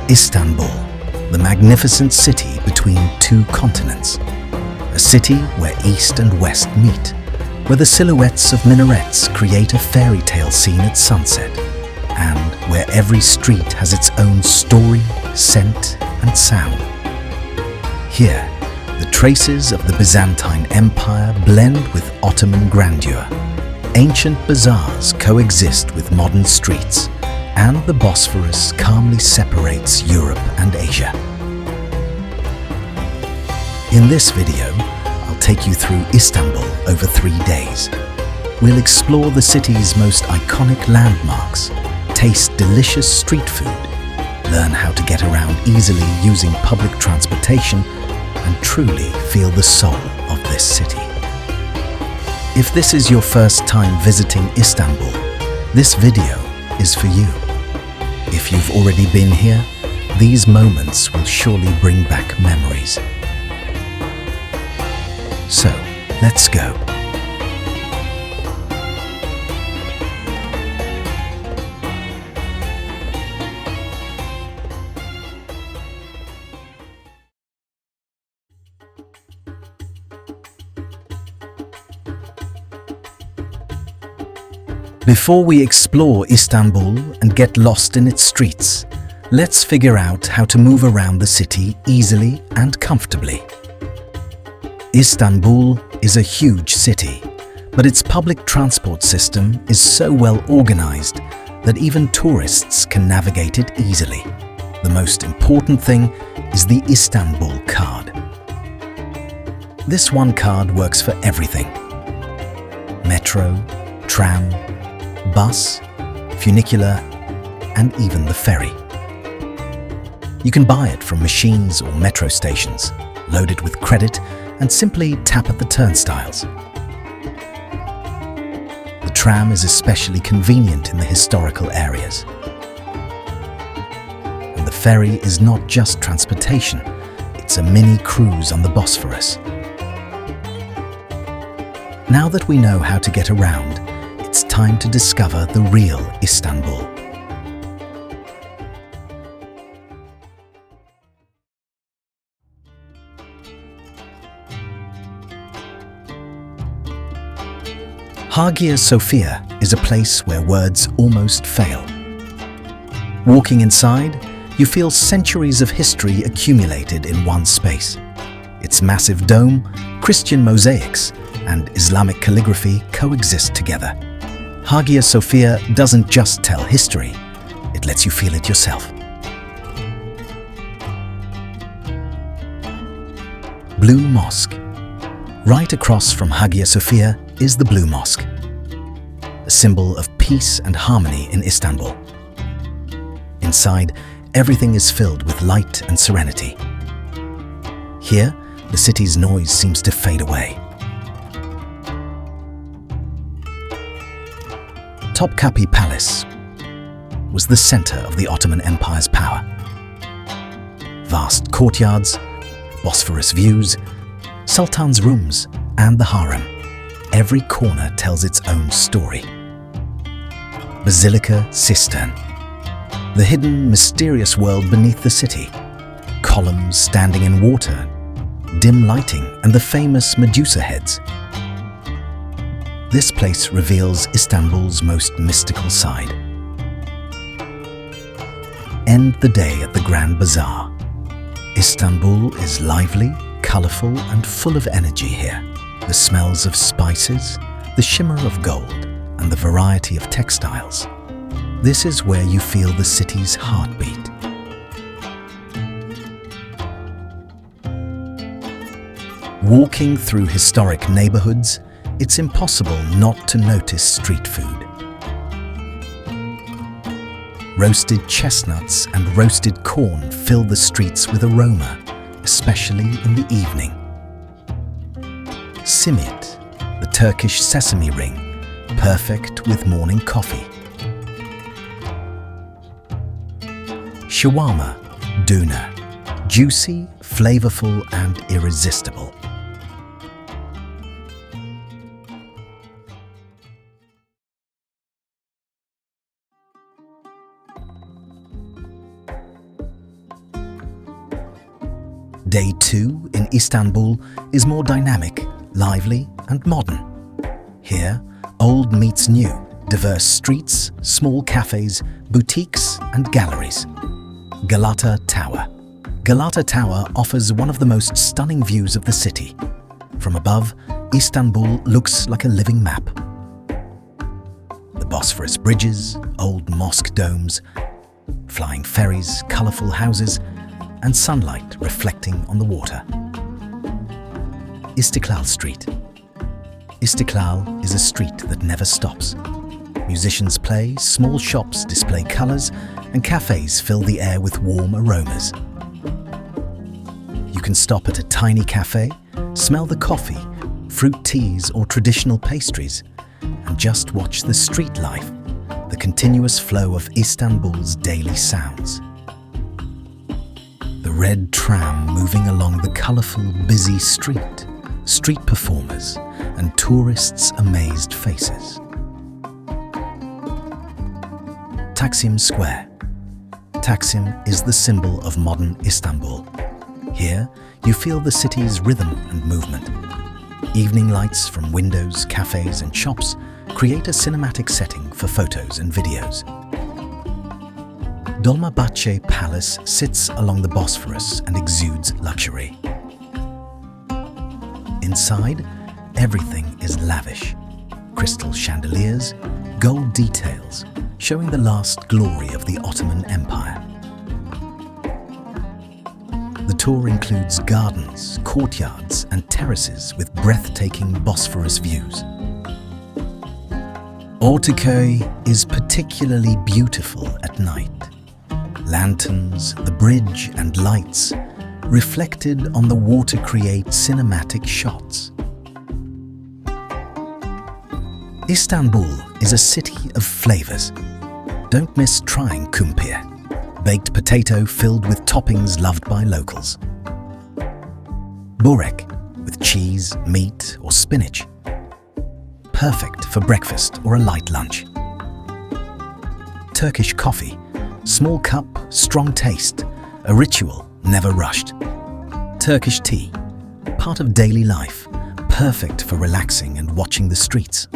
Istanbul, the magnificent city between two continents. A city where East and West meet, where the silhouettes of minarets create a fairy tale scene at sunset, and where every street has its own story, scent, and sound. Here, the traces of the Byzantine Empire blend with Ottoman grandeur. Ancient bazaars coexist with modern streets, and the Bosphorus calmly separates Europe and Asia. In this video, I'll take you through Istanbul over 3 days. We'll explore the city's most iconic landmarks, taste delicious street food, learn how to get around easily using public transportation, and truly feel the soul of this city. If this is your first time visiting Istanbul, this video is for you. If you've already been here, these moments will surely bring back memories. So, let's go. Before we explore Istanbul and get lost in its streets, let's figure out how to move around the city easily and comfortably. Istanbul is a huge city, but its public transport system is so well organized that even tourists can navigate it easily. The most important thing is the Istanbul card. This one card works for everything: metro, tram, bus, funicular, and even the ferry. You can buy it from machines or metro stations, load it with credit, and simply tap at the turnstiles. The tram is especially convenient in the historical areas. And the ferry is not just transportation, it's a mini cruise on the Bosphorus. Now that we know how to get around, it's time to discover the real Istanbul. Hagia Sophia is a place where words almost fail. Walking inside, you feel centuries of history accumulated in one space. Its massive dome, Christian mosaics, and Islamic calligraphy coexist together. Hagia Sophia doesn't just tell history, it lets you feel it yourself. Blue Mosque. Right across from Hagia Sophia is the Blue Mosque, a symbol of peace and harmony in Istanbul. Inside, everything is filled with light and serenity. Here, the city's noise seems to fade away. Topkapi Palace was the center of the Ottoman Empire's power. Vast courtyards, Bosphorus views, sultan's rooms, and the harem. Every corner tells its own story. Basilica Cistern, the hidden, mysterious world beneath the city. Columns standing in water, dim lighting, and the famous Medusa heads. This place reveals Istanbul's most mystical side. End the day at the Grand Bazaar. Istanbul is lively, colorful, and full of energy here. The smells of spices, the shimmer of gold, and the variety of textiles. This is where you feel the city's heartbeat. Walking through historic neighborhoods, it's impossible not to notice street food. Roasted chestnuts and roasted corn fill the streets with aroma, especially in the evening. Simit, the Turkish sesame ring, perfect with morning coffee. Shawarma, doner, juicy, flavorful, and irresistible. Day 2 in Istanbul is more dynamic, lively and modern. Here, old meets new, diverse streets, small cafes, boutiques and galleries. Galata Tower. Galata Tower offers one of the most stunning views of the city. From above, Istanbul looks like a living map. The Bosphorus bridges, old mosque domes, flying ferries, colourful houses, and sunlight reflecting on the water. Istiklal Street. Istiklal is a street that never stops. Musicians play, small shops display colours, and cafes fill the air with warm aromas. You can stop at a tiny cafe, smell the coffee, fruit teas or traditional pastries, and just watch the street life, the continuous flow of Istanbul's daily sounds. The red tram moving along the colourful, busy street, street performers, and tourists' amazed faces. Taksim Square. Taksim is the symbol of modern Istanbul. Here, you feel the city's rhythm and movement. Evening lights from windows, cafes and shops create a cinematic setting for photos and videos. Dolmabahce Palace sits along the Bosphorus and exudes luxury. Inside, everything is lavish. Crystal chandeliers, gold details, showing the last glory of the Ottoman Empire. The tour includes gardens, courtyards and terraces with breathtaking Bosphorus views. Ortaköy is particularly beautiful at night. Lanterns, the bridge and lights reflected on the water create cinematic shots. Istanbul is a city of flavours. Don't miss trying kumpir, baked potato filled with toppings loved by locals. Börek, with cheese, meat or spinach. Perfect for breakfast or a light lunch. Turkish coffee, small cup, strong taste, a ritual, never rushed. Turkish tea, part of daily life, perfect for relaxing and watching the streets.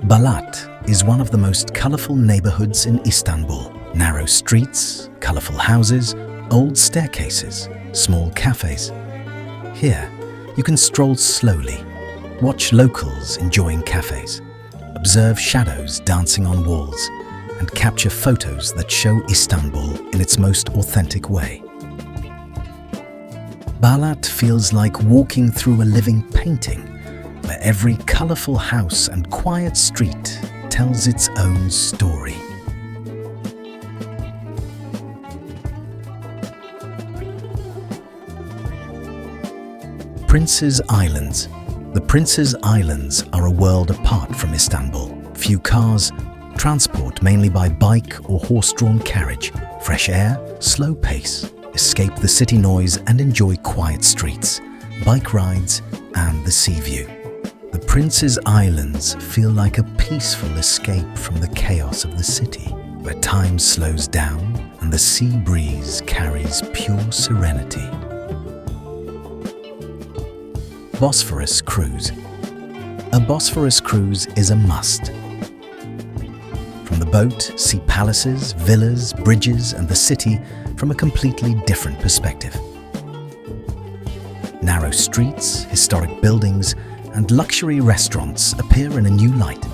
Balat is one of the most colourful neighbourhoods in Istanbul. Narrow streets, colourful houses, old staircases, small cafes. Here, you can stroll slowly, watch locals enjoying cafes, observe shadows dancing on walls, and capture photos that show Istanbul in its most authentic way. Balat feels like walking through a living painting, where every colourful house and quiet street tells its own story. Prince's Islands. The Prince's Islands are a world apart from Istanbul. Few cars, transport mainly by bike or horse-drawn carriage, fresh air, slow pace, escape the city noise and enjoy quiet streets, bike rides and the sea view. The Prince's Islands feel like a peaceful escape from the chaos of the city, where time slows down and the sea breeze carries pure serenity. Bosphorus Cruise. A Bosphorus cruise is a must. From the boat, see palaces, villas, bridges and the city from a completely different perspective. Narrow streets, historic buildings and luxury restaurants appear in a new light.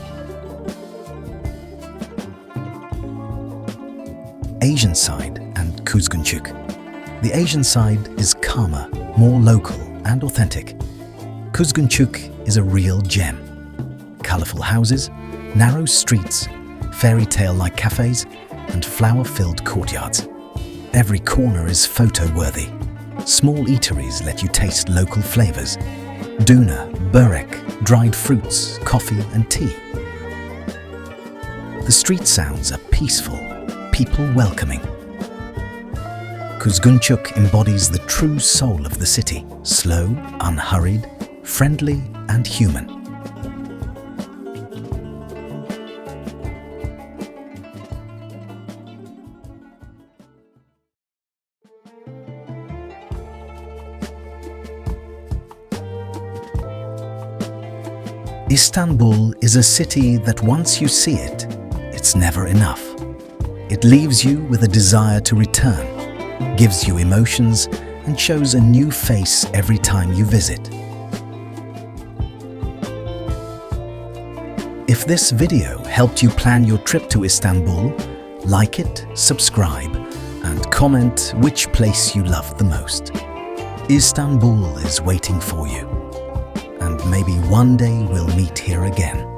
Asian side and Kuzgunchuk. The Asian side is calmer, more local and authentic. Kuzgunchuk is a real gem. Colourful houses, narrow streets, fairy tale-like cafes, and flower-filled courtyards. Every corner is photo-worthy. Small eateries let you taste local flavours. Doona, börek, dried fruits, coffee and tea. The street sounds are peaceful, people welcoming. Kuzgunchuk embodies the true soul of the city, slow, unhurried, friendly and human. Istanbul is a city that once you see it, it's never enough. It leaves you with a desire to return, gives you emotions, and shows a new face every time you visit. If this video helped you plan your trip to Istanbul, like it, subscribe, and comment which place you loved the most. Istanbul is waiting for you, and maybe one day we'll meet here again.